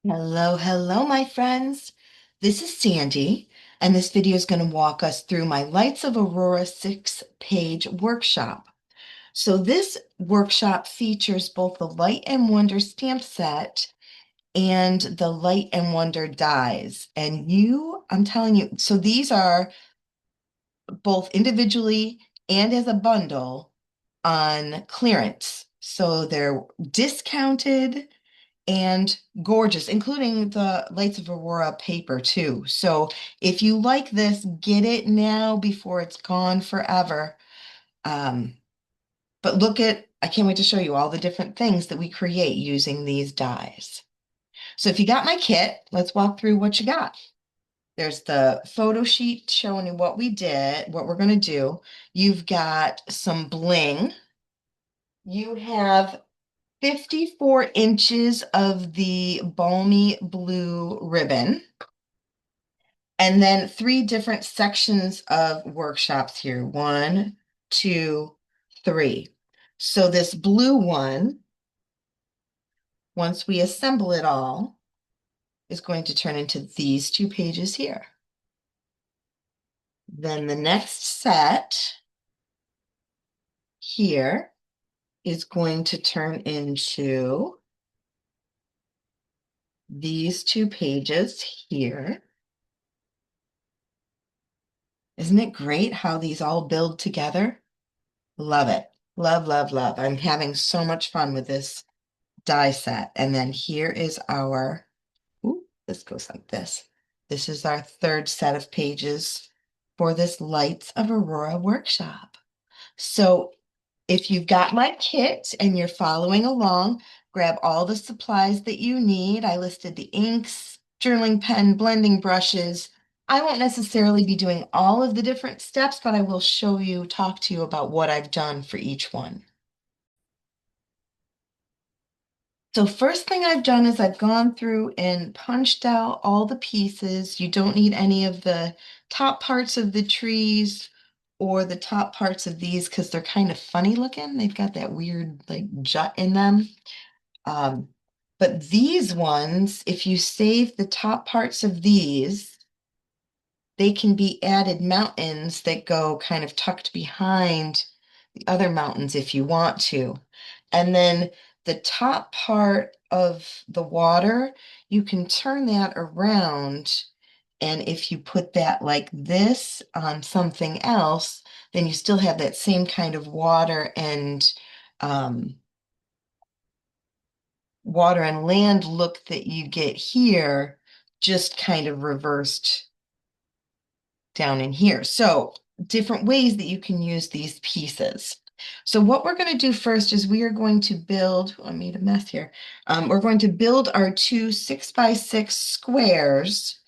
Hello, hello, my friends. This is Sandy, and this video is going to walk us through my Lights of Aurora 6-page workshop. So this workshop features both the Light and Wonder stamp set and the Light and Wonder dies. And I'm telling you, so these are both individually and as a bundle on clearance. So they're discounted and gorgeous, including the Lights of Aurora paper too. So if you like this, get it now before it's gone forever. Um, but I can't wait to show you all the different things that we create using these dies. So if you got my kit, let's walk through what you got. There's the photo sheet showing you what we did, what we're going to do. You've got some bling. You have 54 inches of the Balmy Blue ribbon, and then 3 different sections of workshops here. 1, 2, 3. So this blue one, once we assemble it all, is going to turn into these 2 pages here. Then the next set here is going to turn into these 2 pages here. Isn't it great how these all build together? Love it. Love, love, love. I'm having so much fun with this die set. And then here is this goes like this. This is our 3rd set of pages for this Lights of Aurora workshop. So if you've got my kit and you're following along, grab all the supplies that you need. I listed the inks, journaling pen, blending brushes. I won't necessarily be doing all of the different steps, but I will talk to you about what I've done for each one. So first thing I've done is I've gone through and punched out all the pieces. You don't need any of the top parts of the trees or the top parts of these because they're kind of funny looking. They've got that weird like jut in them. Um, but these ones, if you save the top parts of these, they can be added mountains that go kind of tucked behind the other mountains if you want to. And then the top part of the water, you can turn that around. And if you put that like this on something else, then you still have that same kind of um, water and land look that you get here, just kind of reversed down in here. So different ways that you can use these pieces. So what we're going to do first is we are going to build, I made a mess here. We're going to build our 2 6x6 squares,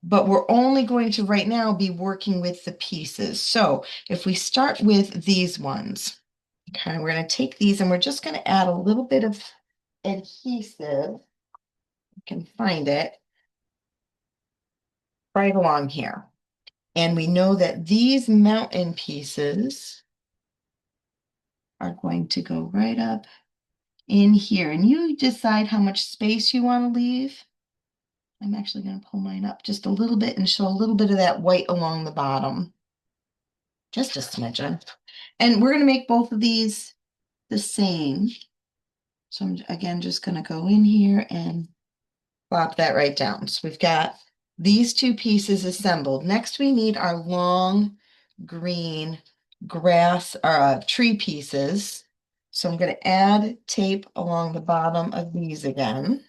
but we're only going to right now be working with the pieces. So if we start with these ones, okay, we're going to take these and we're just going to add a little bit of adhesive. You can find it right along here. And we know that these mountain pieces are going to go right up in here. And you decide how much space you want to leave. I'm actually going to pull mine up just a little bit and show a little bit of that white along the bottom. Just a smidgen. And we're going to make both of these the same. So I'm again just going to go in here and plop that right down. So we've got these 2 pieces assembled. Next, we need our long green grass or tree pieces. So I'm going to add tape along the bottom of these again.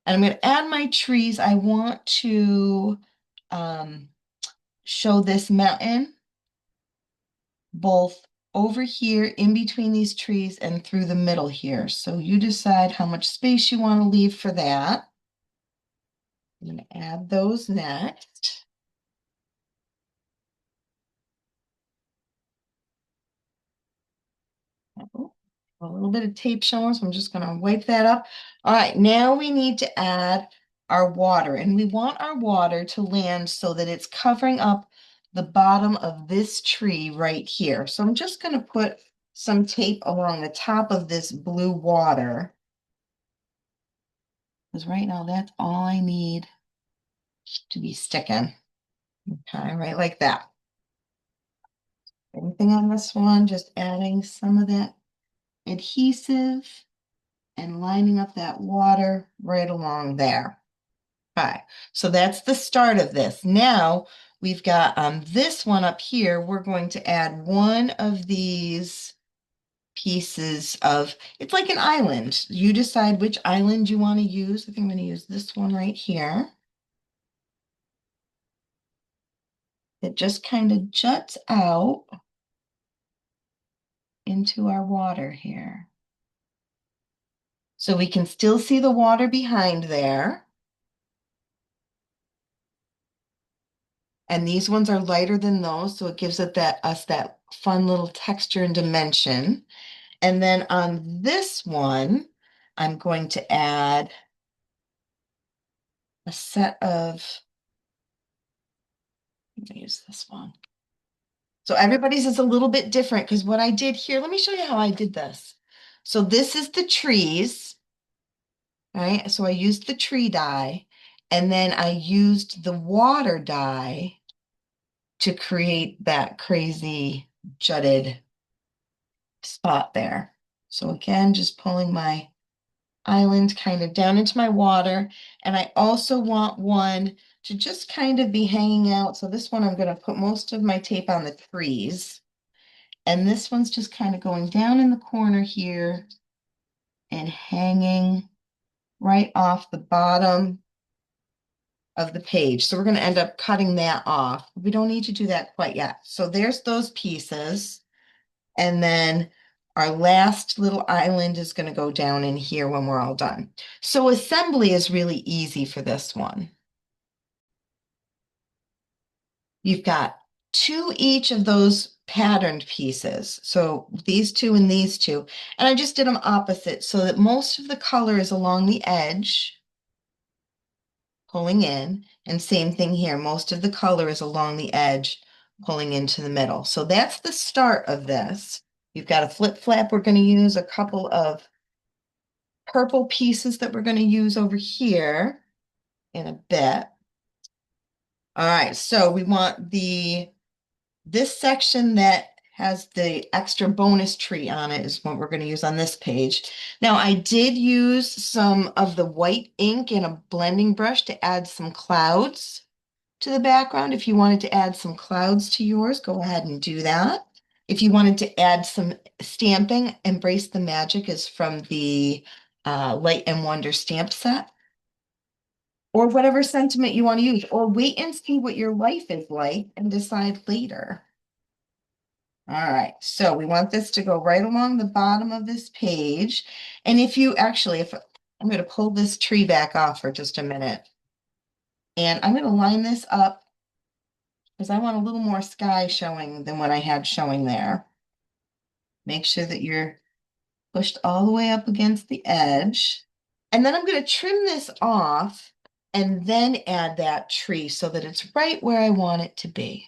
And I'm going to add my trees. I want to show this mountain both over here in between these trees and through the middle here. So you decide how much space you want to leave for that. I'm going to add those next. Oh, a little bit of tape showing, so I'm just going to wipe that up. All right, now we need to add our water, and we want our water to land so that it's covering up the bottom of this tree right here. So I'm just going to put some tape along the top of this blue water. Because right now that's all I need to be sticking. Okay, right like that. Anything on this one, just adding some of that adhesive and lining up that water right along there. Okay, so that's the start of this. Now we've got on this one up here, we're going to add one of these pieces of, it's like an island. You decide which island you want to use. I think I'm going to use this one right here. It just kind of juts out into our water here. So we can still see the water behind there. And these ones are lighter than those, so it gives it us that fun little texture and dimension. And then on this one, I'm going to add a set of, let me use this one. So everybody's is a little bit different because what I did here, let me show you how I did this. So this is the trees, right? So I used the tree dye, and then I used the water dye to create that crazy jutted spot there. So again, just pulling my island kind of down into my water. And I also want one to just kind of be hanging out. So this one, I'm going to put most of my tape on the trees. And this one's just kind of going down in the corner here and hanging right off the bottom of the page. So we're going to end up cutting that off. We don't need to do that quite yet. So there's those pieces. And then our last little island is going to go down in here when we're all done. So assembly is really easy for this one. You've got two each of those patterned pieces. So these two and these two. And I just did them opposite so that most of the color is along the edge, pulling in. And same thing here. Most of the color is along the edge, pulling into the middle. So that's the start of this. You've got a flip flap. We're going to use a couple of purple pieces that we're going to use over here in a bit. All right, so we want this section that has the extra bonus tree on it is what we're going to use on this page. Now I did use some of the white ink in a blending brush to add some clouds to the background. If you wanted to add some clouds to yours, go ahead and do that. If you wanted to add some stamping, Embrace the Magic is from the Light and Wonder stamp set. Or whatever sentiment you want to use, or wait and see what your life is like and decide later. All right, so we want this to go right along the bottom of this page. And if you actually, if I'm going to pull this tree back off for just a minute, and I'm going to line this up because I want a little more sky showing than what I had showing there. Make sure that you're pushed all the way up against the edge. And then I'm going to trim this off and then add that tree so that it's right where I want it to be.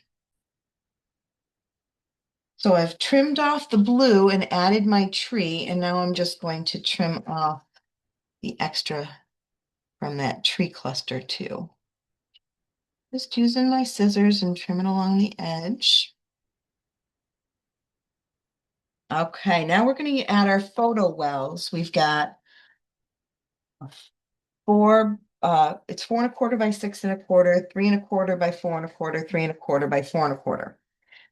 So I've trimmed off the blue and added my tree, and now I'm just going to trim off the extra from that tree cluster too. Just using my scissors and trimming along the edge. Okay, now we're going to add our photo wells. We've got it's 4¼ by 6¼ 3¼ by 4¼ 3¼ by 4¼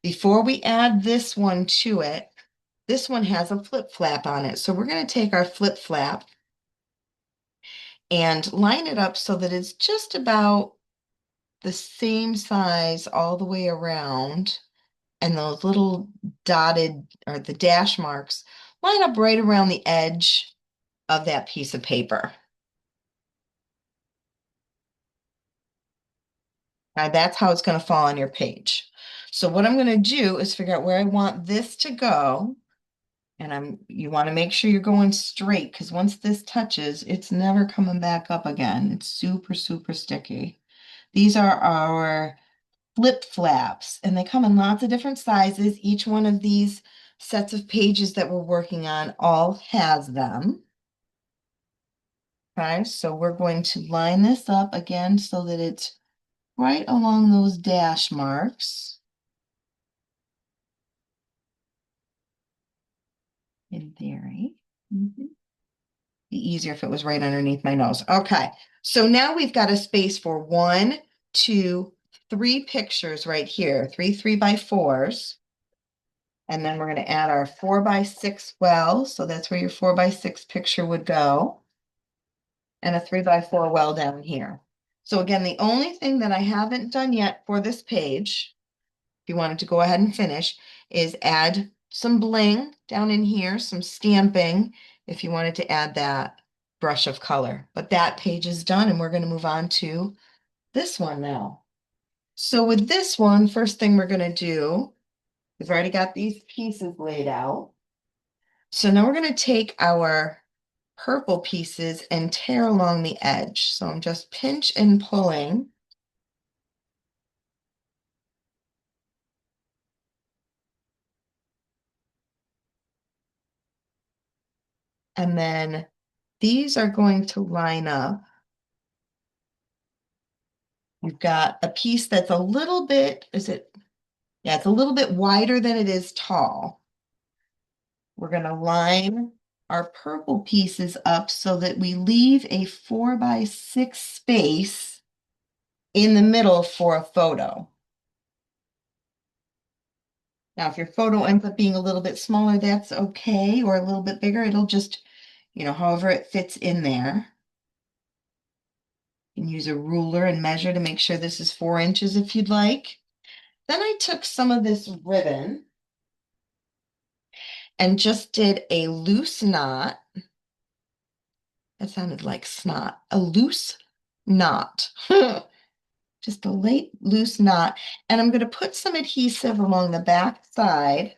Before we add this one to it, this one has a flip flap on it. So we're going to take our flip flap and line it up so that it's just about the same size all the way around. And those little dotted or the dash marks line up right around the edge of that piece of paper. Now that's how it's going to fall on your page. So what I'm going to do is figure out where I want this to go. And you want to make sure you're going straight because once this touches, it's never coming back up again. It's super, super sticky. These are our flip flaps, and they come in lots of different sizes. Each one of these sets of pages that we're working on all has them. Okay, so we're going to line this up again so that it's right along those dash marks. In theory. Be easier if it was right underneath my nose. Okay, so now we've got a space for 1, 2, 3 pictures right here, 3 3x4s. And then we're going to add our 4x6 well, so that's where your 4x6 picture would go. And a 3x4 well down here. So again, the only thing that I haven't done yet for this page, if you wanted to go ahead and finish, is add some bling down in here, some stamping, if you wanted to add that brush of color. But that page is done, and we're going to move on to this one now. So with this one, first thing we're going to do, we've already got these pieces laid out. So now we're going to take our purple pieces and tear along the edge. So I'm just pinch and pulling. And then these are going to line up. You've got a piece that's a little bit, yeah, it's a little bit wider than it is tall. We're going to line our purple pieces up so that we leave a 4x6 space in the middle for a photo. Now, if your photo ends up being a little bit smaller, that's okay, or a little bit bigger. It'll just, however it fits in there. You can use a ruler and measure to make sure this is 4 inches if you'd like. Then I took some of this ribbon and just did a loose knot. That sounded like snot. A loose knot. Just a light loose knot. And I'm going to put some adhesive along the back side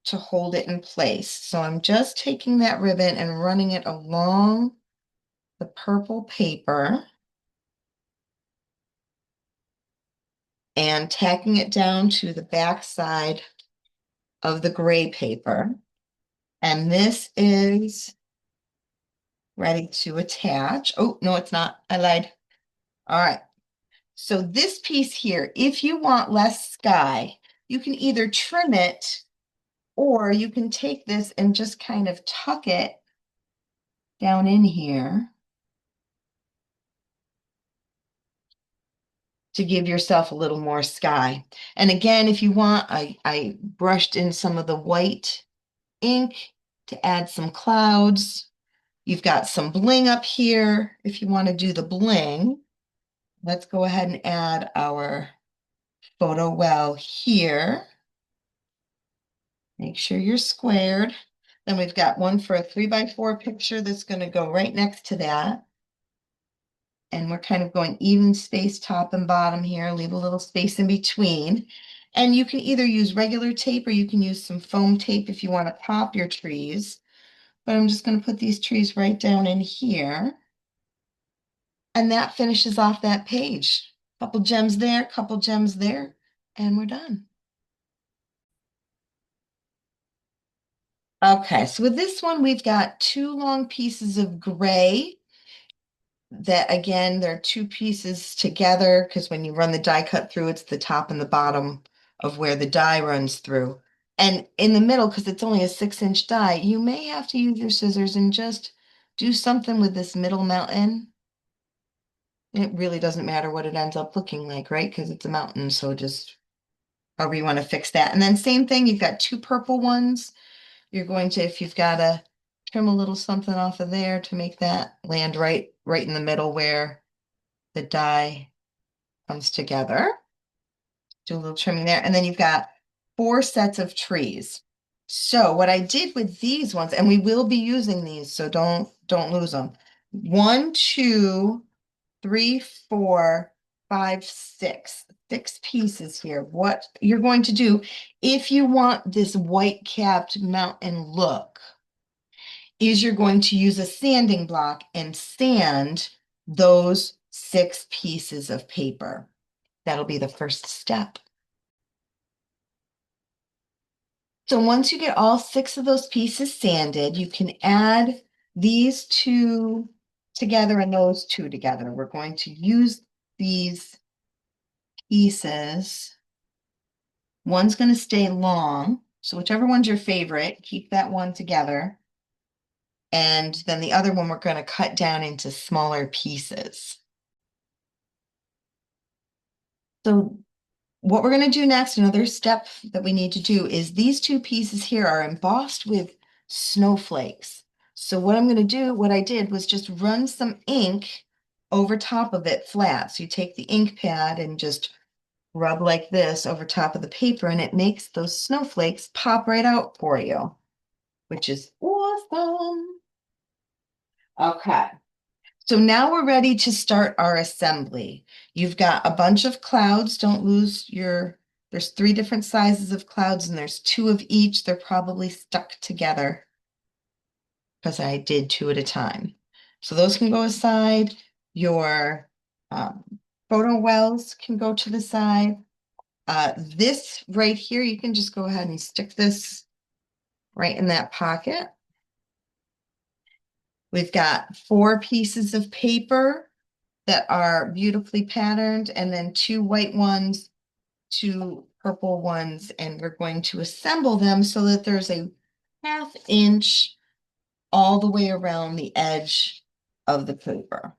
to hold it in place. So I'm just taking that ribbon and running it along the purple paper and tacking it down to the back side of the gray paper. And this is ready to attach. Oh, no, it's not. I lied. All right. So this piece here, if you want less sky, you can either trim it or you can take this and just kind of tuck it down in here to give yourself a little more sky. And again, if you want, I brushed in some of the white ink to add some clouds. You've got some bling up here if you want to do the bling. Let's go ahead and add our photo well here. Make sure you're squared. Then we've got one for a 3x4 picture that's going to go right next to that. And we're kind of going even space top and bottom here, leave a little space in between. And you can either use regular tape or you can use some foam tape if you want to pop your trees. But I'm just going to put these trees right down in here. And that finishes off that page. Couple gems there, couple gems there, and we're done. Okay, so with this one, we've got 2 long pieces of gray that, again, they're 2 pieces together because when you run the die cut through, it's the top and the bottom of where the die runs through. And in the middle, because it's only a 6-inch die, you may have to use your scissors and just do something with this middle mountain. It really doesn't matter what it ends up looking like, right? Because it's a mountain, so just however you want to fix that. And then same thing, you've got 2 purple ones. You're going to, if you've got to trim a little something off of there to make that land right in the middle where the die comes together. Do a little trimming there. And then you've got 4 sets of trees. So what I did with these ones, and we will be using these, so don't lose them. 1, 2, 3, 4, 5, 6. 6 pieces here. What you're going to do, if you want this white capped mountain look, is you're going to use a sanding block and sand those 6 pieces of paper. That'll be the first step. So once you get all 6 of those pieces sanded, you can add these 2 together and those two together. We're going to use these pieces. One's going to stay long. So whichever one's your favorite, keep that one together. And then the other one we're going to cut down into smaller pieces. So what we're going to do next, another step that we need to do is these two pieces here are embossed with snowflakes. So what I'm going to do, what I did was just run some ink over top of it flat. So you take the ink pad and just rub like this over top of the paper and it makes those snowflakes pop right out for you, which is awesome. Okay. So now we're ready to start our assembly. You've got a bunch of clouds. Don't lose there's 3 different sizes of clouds and there's 2 of each. They're probably stuck together because I did 2 at a time. So those can go aside. Your photo wells can go to the side. This right here, you can just go ahead and stick this right in that pocket. We've got 4 pieces of paper that are beautifully patterned, and then 2 white ones, 2 purple ones, and we're going to assemble them so that there's a 1/2 inch all the way around the edge of the paper.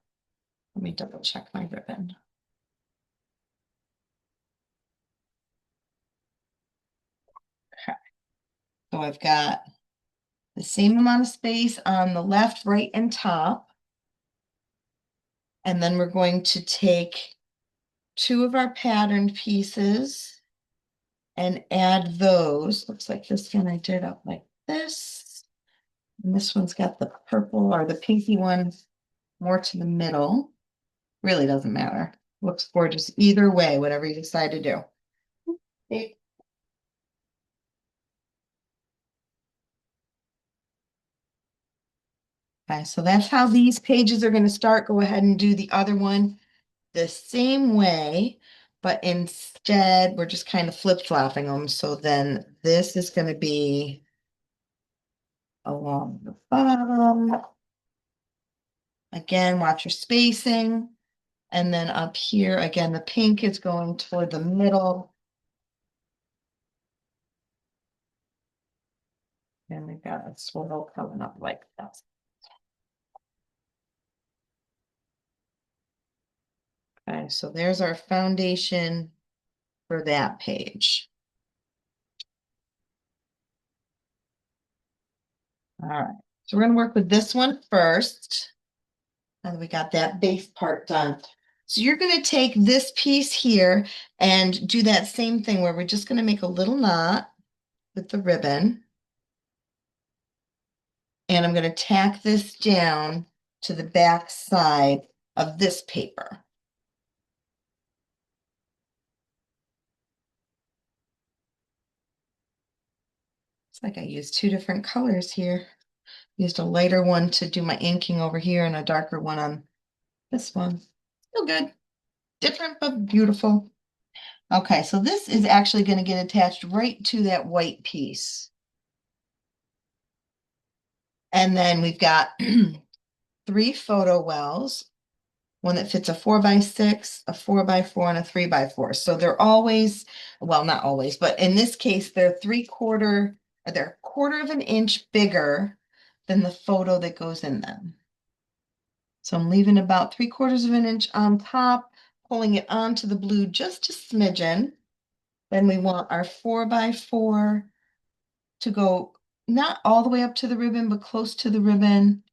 Let me double check my ribbon. Okay. So I've got the same amount of space on the left, right, and top. And then we're going to take 2 of our patterned pieces and add those. Looks like this one I did up like this. And this one's got the purple or the pinky one more to the middle. Really doesn't matter. Looks gorgeous either way, whatever you decide to do. Okay. Okay, so that's how these pages are going to start. Go ahead and do the other one the same way, but instead we're just kind of flip-flopping them. So then this is going to be along the bottom. Again, watch your spacing. And then up here, again, the pink is going toward the middle. And we've got a swirl coming up like that. Okay, so there's our foundation for that page. All right, so we're going to work with this one first. And we got that base part done. So you're going to take this piece here and do that same thing where we're just going to make a little knot with the ribbon. And I'm going to tack this down to the back side of this paper. It's like I used 2 different colors here. Used a lighter one to do my inking over here and a darker one on this one. Still good. Different, but beautiful. Okay, so this is actually going to get attached right to that white piece. And then we've got 3 photo wells, one that fits a 4x6, a 4x4, and a 3x4. So they're always, well, not always, but in this case, they're 3/4, or they're 1/4 of an inch bigger than the photo that goes in them. So I'm leaving about 3/4 of an inch on top, pulling it onto the blue just a smidgen. Then we want our 4x4 to go not all the way up to the ribbon, but close to the ribbon,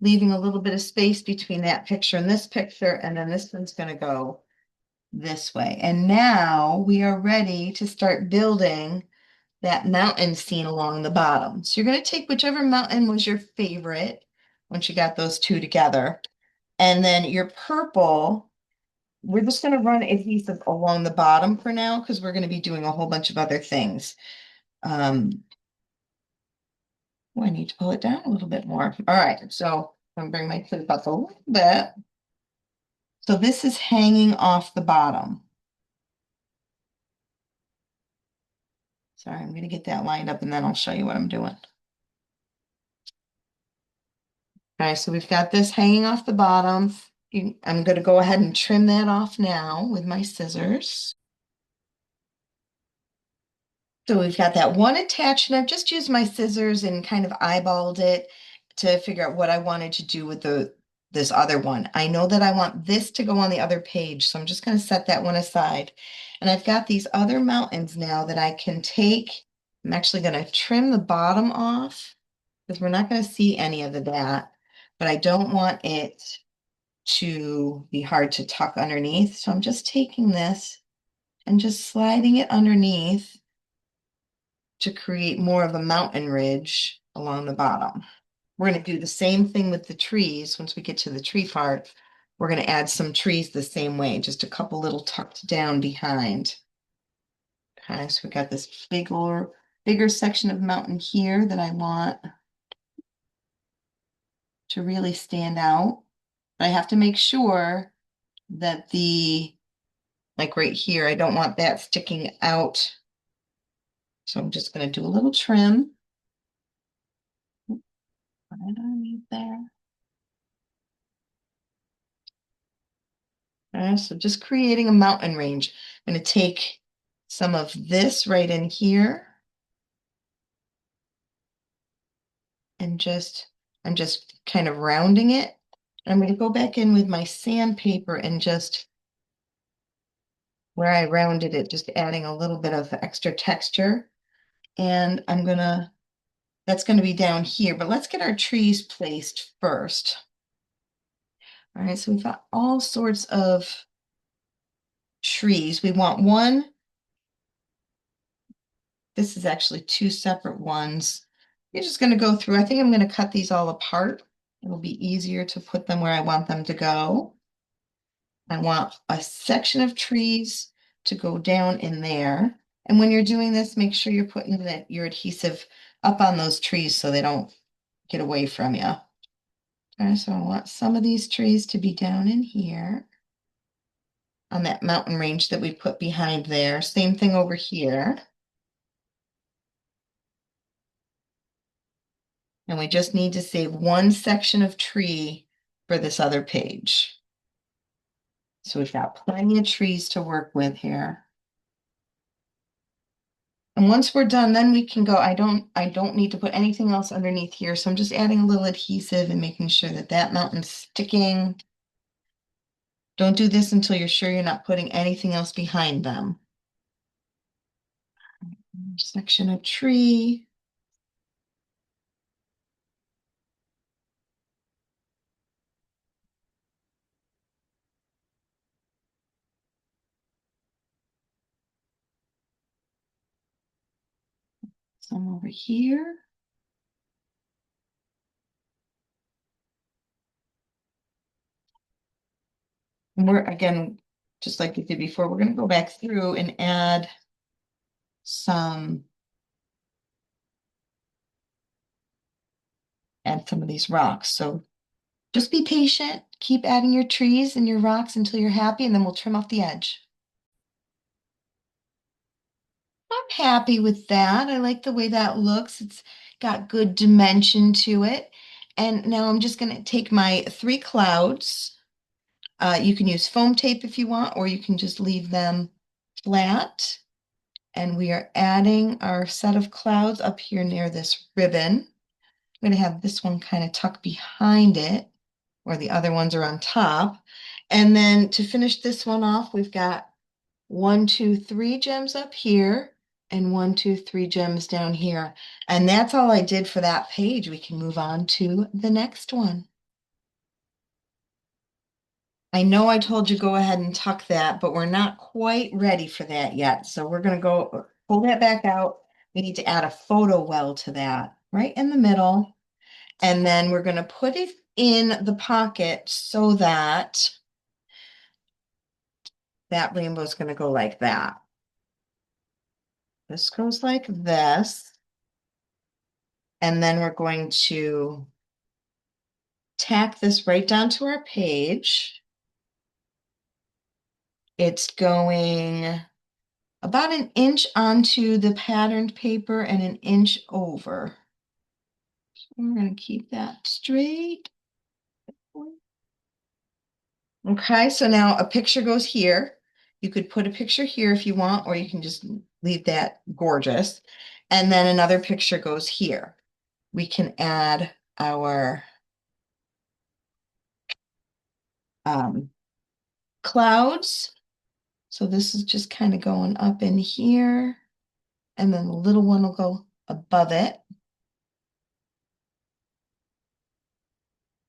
leaving a little bit of space between that picture and this picture. And then this one's going to go this way. And now we are ready to start building that mountain scene along the bottom. So you're going to take whichever mountain was your favorite once you got those 2 together. And then your purple, we're just going to run adhesive along the bottom for now because we're going to be doing a whole bunch of other things. Oh, I need to pull it down a little bit more. All right, so I'm going to bring my clip up a little bit. So this is hanging off the bottom. Sorry, I'm going to get that lined up and then I'll show you what I'm doing. All right, so we've got this hanging off the bottom. I'm going to go ahead and trim that off now with my scissors. So we've got that one attached, and I've just used my scissors and kind of eyeballed it to figure out what I wanted to do with this other one. I know that I want this to go on the other page, so I'm just going to set that one aside. And I've got these other mountains now that I can take. I'm actually going to trim the bottom off because we're not going to see any of that, but I don't want it to be hard to tuck underneath. So I'm just taking this and just sliding it underneath to create more of a mountain ridge along the bottom. We're going to do the same thing with the trees. Once we get to the tree part, we're going to add some trees the same way, just a couple little tucked down behind. Okay, so we got this bigger section of mountain here that I want to really stand out. But I have to make sure that like right here, I don't want that sticking out. So I'm just going to do a little trim right underneath there. So just creating a mountain range. I'm going to take some of this right in here and I'm just kind of rounding it. I'm going to go back in with my sandpaper and just where I rounded it, just adding a little bit of extra texture. And that's going to be down here, but let's get our trees placed first. All right, so we've got all sorts of trees. We want one. This is actually two separate ones. You're just going to go through. I think I'm going to cut these all apart. It'll be easier to put them where I want them to go. I want a section of trees to go down in there. And when you're doing this, make sure you're putting your adhesive up on those trees so they don't get away from you. Okay, so I want some of these trees to be down in here on that mountain range that we put behind there. Same thing over here. And we just need to save one section of tree for this other page. So we've got plenty of trees to work with here. And once we're done, then we can go, I don't need to put anything else underneath here. So I'm just adding a little adhesive and making sure that that mountain's sticking. Don't do this until you're sure you're not putting anything else behind them. Section of tree. Some over here. And we're, again, just like we did before, we're going to go back through and add some of these rocks. So just be patient, keep adding your trees and your rocks until you're happy, and then we'll trim off the edge. I'm happy with that. I like the way that looks. It's got good dimension to it. And now I'm just going to take my 3 clouds. You can use foam tape if you want, or you can just leave them flat. And we are adding our set of clouds up here near this ribbon. I'm going to have this one kind of tucked behind it, where the other ones are on top. And then to finish this one off, we've got 1, 2, 3 gems up here and 1, 2, 3 gems down here. And that's all I did for that page. We can move on to the next one. I know I told you go ahead and tuck that, but we're not quite ready for that yet. So we're going to go pull that back out. We need to add a photo well to that right in the middle. And then we're going to put it in the pocket so that that rainbow is going to go like that. This goes like this. And then we're going to tack this right down to our page. It's going about 1 inch onto the patterned paper and 1 inch over. So we're going to keep that straight. Okay, so now a picture goes here. You could put a picture here if you want, or you can just leave that gorgeous. And then another picture goes here. We can add our um, clouds. So this is just kind of going up in here, and then the little one will go above it.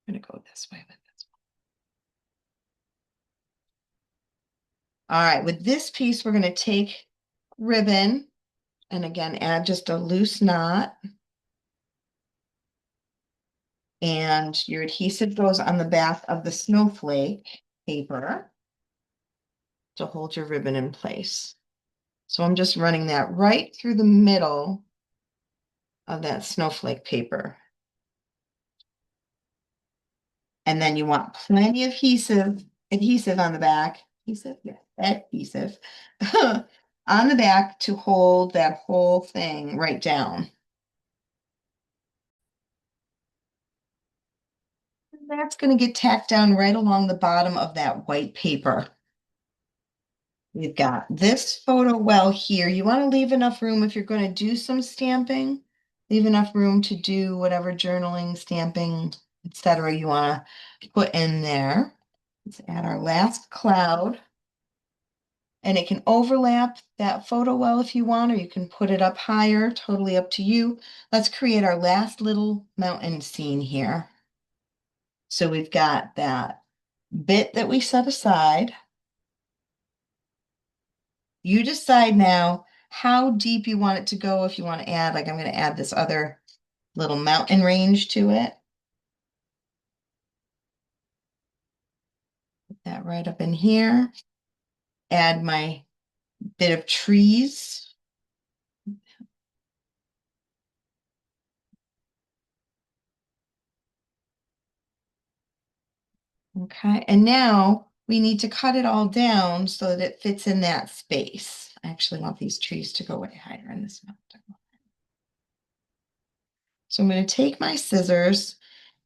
I'm going to go this way with this one. All right, with this piece, we're going to take ribbon and again, add just a loose knot. And your adhesive goes on the back of the snowflake paper to hold your ribbon in place. So I'm just running that right through the middle of that snowflake paper. And then you want plenty of adhesive on the back. Adhesive, yeah, adhesive on the back to hold that whole thing right down. And that's going to get tacked down right along the bottom of that white paper. We've got this photo well here. You want to leave enough room if you're going to do some stamping, leave enough room to do whatever journaling, stamping, etc. you want to put in there. Let's add our last cloud. And it can overlap that photo well if you want, or you can put it up higher, totally up to you. Let's create our last little mountain scene here. So we've got that bit that we set aside. You decide now how deep you want it to go. If you want to add, like I'm going to add this other little mountain range to it. Put that right up in here. Add my bit of trees. Okay, and now we need to cut it all down so that it fits in that space. I actually want these trees to go way higher in this mountain. So I'm going to take my scissors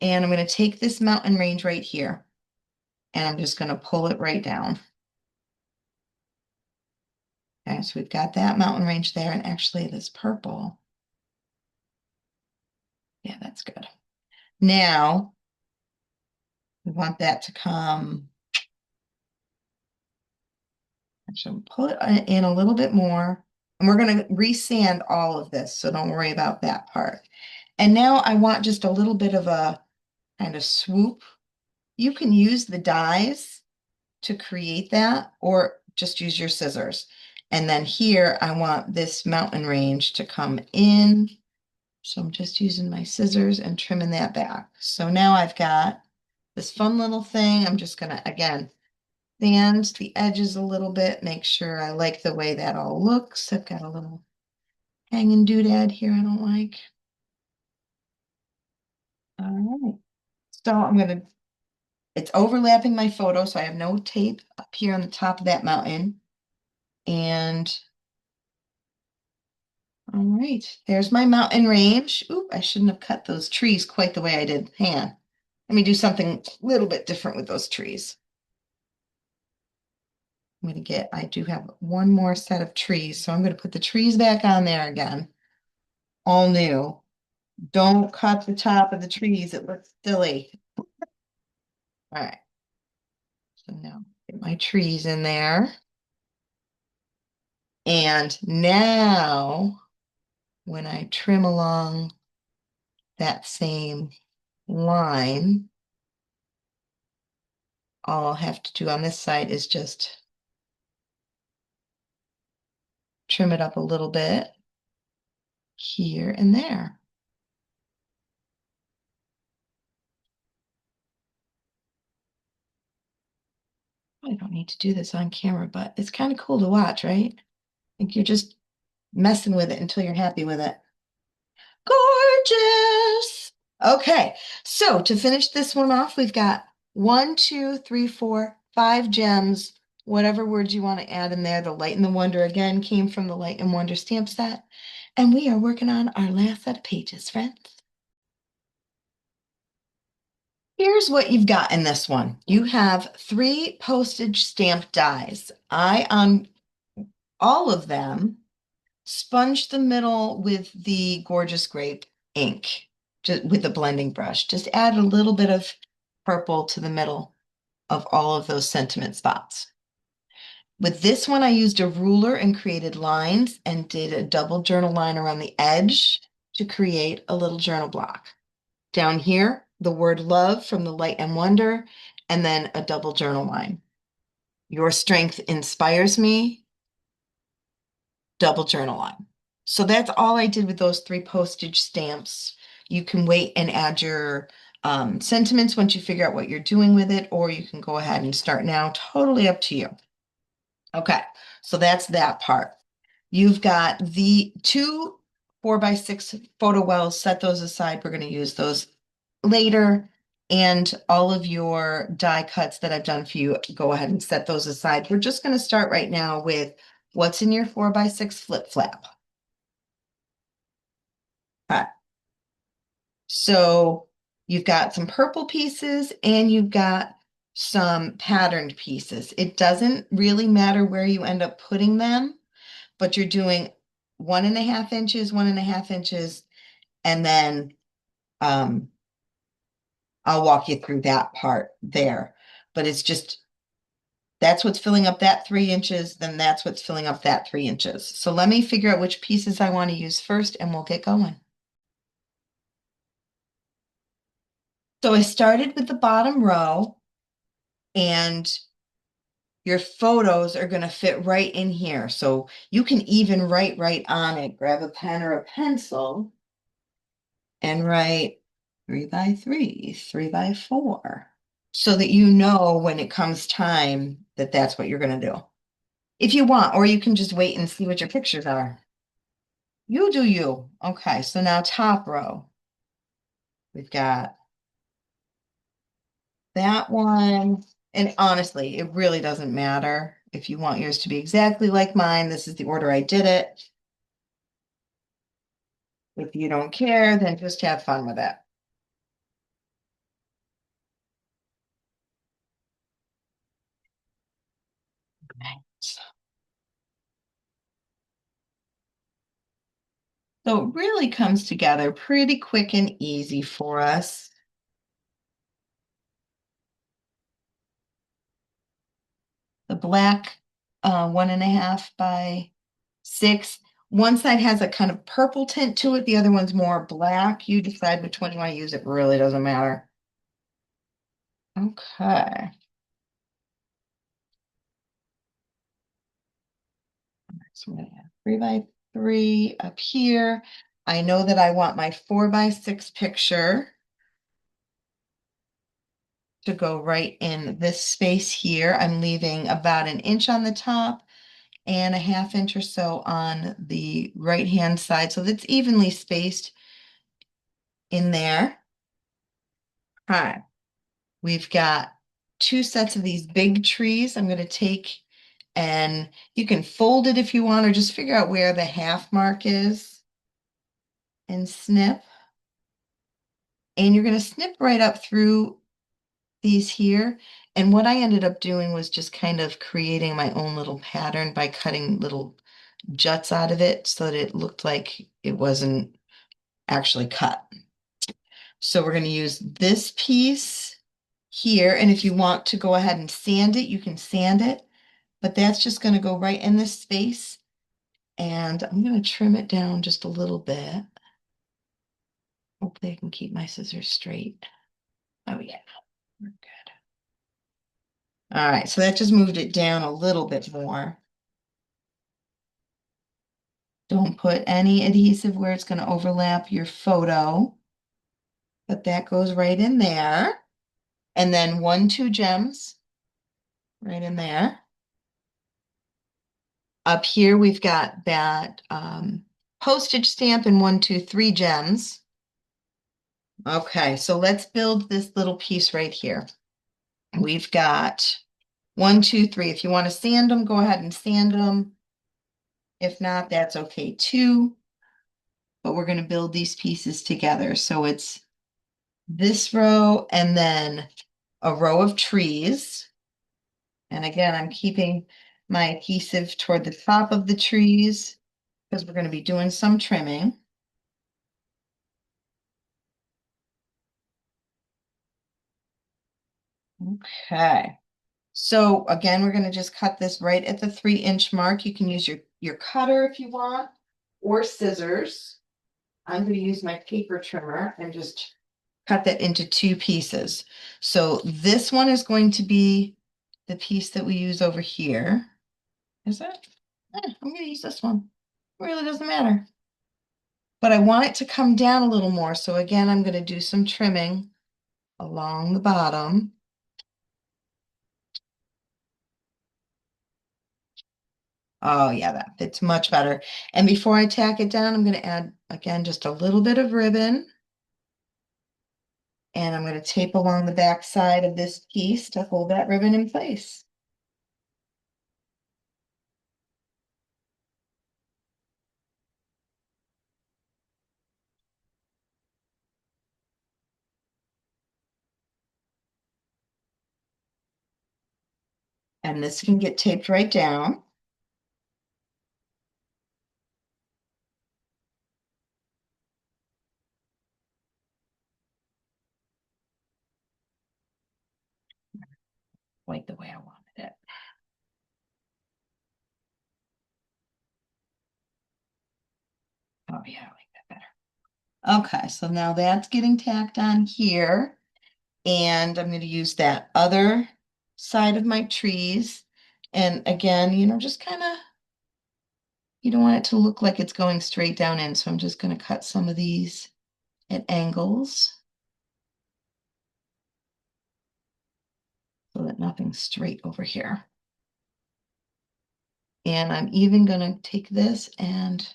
and I'm going to take this mountain range right here and I'm just going to pull it right down. Okay, so we've got that mountain range there, and actually this purple. Yeah, that's good. Now we want that to come. Actually, pull it in a little bit more. And we're going to resand all of this, so don't worry about that part. And now I want just a little bit of a kind of swoop. You can use the dies to create that, or just use your scissors. And then here, I want this mountain range to come in. So I'm just using my scissors and trimming that back. So now I've got this fun little thing. I'm just gonna, again, sand the edges a little bit, make sure I like the way that all looks. I've got a little hanging doodad here I don't like. All right. So I'm gonna, it's overlapping my photo, so I have no tape up here on the top of that mountain. And all right, there's my mountain range. Oop, I shouldn't have cut those trees quite the way I did. Hang on. Let me do something a little bit different with those trees. I'm going to get, I do have one more set of trees, so I'm going to put the trees back on there again. All new. Don't cut the top of the trees. It looks silly. All right. So now get my trees in there. And now when I trim along that same line, all I'll have to do on this side is just trim it up a little bit here and there. I don't need to do this on camera, but it's kind of cool to watch, right? Like you're just messing with it until you're happy with it. Gorgeous. Okay, so to finish this one off, we've got 1, 2, 3, 4, 5 gems, whatever words you want to add in there. The Light and the Wonder again came from the Light and Wonder stamp set. And we are working on our last set of pages, friends. Here's what you've got in this one. You have 3 postage stamp dies. I, on all of them, sponge the middle with the gorgeous grape ink, just with the blending brush. Just add a little bit of purple to the middle of all of those sentiment spots. With this one, I used a ruler and created lines and did a double journal line around the edge to create a little journal block. Down here, the word love from the Light and Wonder, and then a double journal line. Your strength inspires me, double journal line. So that's all I did with those 3 postage stamps. You can wait and add your sentiments once you figure out what you're doing with it, or you can go ahead and start now. Totally up to you. Okay, so that's that part. You've got the 2 4x6 photo wells, set those aside. We're going to use those later. And all of your die cuts that I've done for you, go ahead and set those aside. We're just going to start right now with what's in your 4x6 flip flap. All right. So you've got some purple pieces and you've got some patterned pieces. It doesn't really matter where you end up putting them, but you're doing 1.5 inches, 1.5 inches, and then I'll walk you through that part there. But it's just, that's what's filling up that 3 inches, then that's what's filling up that 3 inches. So let me figure out which pieces I want to use first and we'll get going. So I started with the bottom row and your photos are going to fit right in here. So you can even write right on it. Grab a pen or a pencil and write 3x3, 3x4, so that you know when it comes time that that's what you're going to do. If you want, or you can just wait and see what your pictures are. You do you. Okay, so now top row. We've got that one. And honestly, it really doesn't matter. If you want yours to be exactly like mine, this is the order I did it. If you don't care, then just have fun with it. So it really comes together pretty quick and easy for us. The black 1.5x6. One side has a kind of purple tint to it. The other one's more black. You decide which one you want to use. It really doesn't matter. Okay. So I'm going to have 3x3 up here. I know that I want my 4x6 picture to go right in this space here. I'm leaving about 1 inch on the top and 1/2 inch or so on the right-hand side. So that's evenly spaced in there. All right. We've got 2 sets of these big trees. I'm going to take, and you can fold it if you want, or just figure out where the half mark is and snip. And you're going to snip right up through these here. And what I ended up doing was just kind of creating my own little pattern by cutting little juts out of it so that it looked like it wasn't actually cut. So we're going to use this piece here. And if you want to go ahead and sand it, you can sand it. But that's just going to go right in this space. And I'm going to trim it down just a little bit. Hopefully I can keep my scissors straight. Oh yeah, we're good. All right, so that just moved it down a little bit more. Don't put any adhesive where it's going to overlap your photo, but that goes right in there. And then 1, 2 gems right in there. Up here, we've got that postage stamp and 1, 2, 3 gems. Okay, so let's build this little piece right here. We've got 1, 2, 3. If you want to sand them, go ahead and sand them. If not, that's okay too. But we're going to build these pieces together. So it's this row, and then a row of trees. And again, I'm keeping my adhesive toward the top of the trees because we're going to be doing some trimming. Okay. So again, we're going to just cut this right at the 3-inch mark. You can use your cutter if you want, or scissors. I'm going to use my paper trimmer and just cut that into 2 pieces. So this one is going to be the piece that we use over here. Is it? I'm going to use this one. It really doesn't matter. But I want it to come down a little more. So again, I'm going to do some trimming along the bottom. Oh yeah, that fits much better. And before I tack it down, I'm going to add, again, just a little bit of ribbon. And I'm going to tape along the back side of this piece to hold that ribbon in place. And this can get taped right down. Like the way I wanted it. Oh yeah, I like that better. Okay, so now that's getting tacked on here. And I'm going to use that other side of my trees. And again, just kind of, you don't want it to look like it's going straight down in. So I'm just going to cut some of these at angles so that nothing's straight over here. And I'm even going to take this and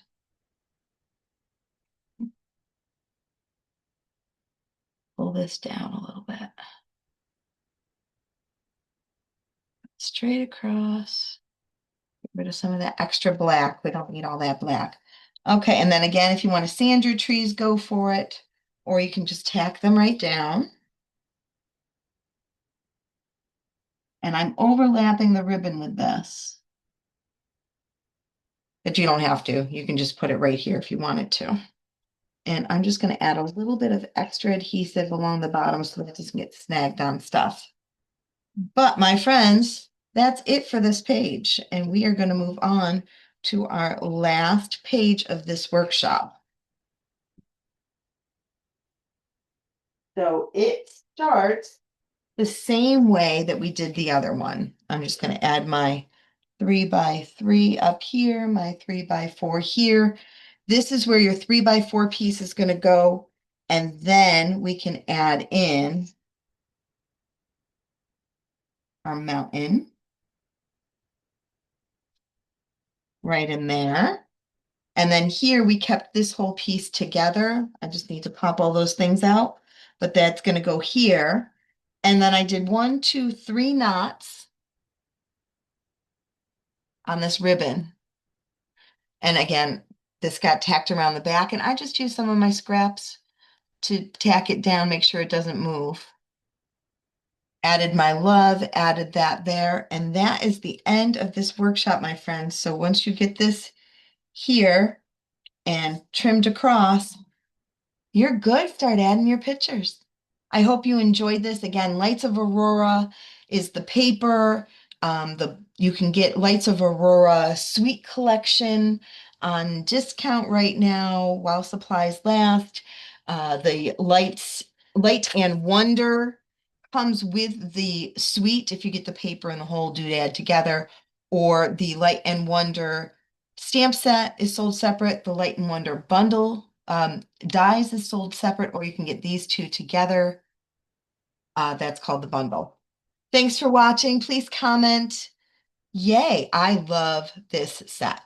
pull this down a little bit. Straight across. Get rid of some of that extra black. We don't need all that black. Okay, and then again, if you want to sand your trees, go for it. Or you can just tack them right down. And I'm overlapping the ribbon with this. But you don't have to. You can just put it right here if you wanted to. And I'm just going to add a little bit of extra adhesive along the bottom so that it doesn't get snagged on stuff. But my friends, that's it for this page. And we are going to move on to our last page of this workshop. So it starts the same way that we did the other one. I'm just going to add my 3x3 up here, my 3x4 here. This is where your 3x4 piece is going to go. And then we can add in our mountain right in there. And then here we kept this whole piece together. I just need to pop all those things out, but that's going to go here. And then I did 1, 2, 3 knots on this ribbon. And again, this got tacked around the back, and I just used some of my scraps to tack it down, make sure it doesn't move. Added my love, added that there, and that is the end of this workshop, my friends. So once you get this here and trimmed across, you're good. Start adding your pictures. I hope you enjoyed this. Again, Lights of Aurora is the paper. You can get Lights of Aurora Sweet Collection on discount right now while supplies last. The Light and Wonder comes with the suite if you get the paper and the whole doodad together, or the Light and Wonder stamp set is sold separate. The Light and Wonder bundle dies is sold separate, or you can get these two together. That's called the bundle. Thanks for watching. Please comment. Yay, I love this set.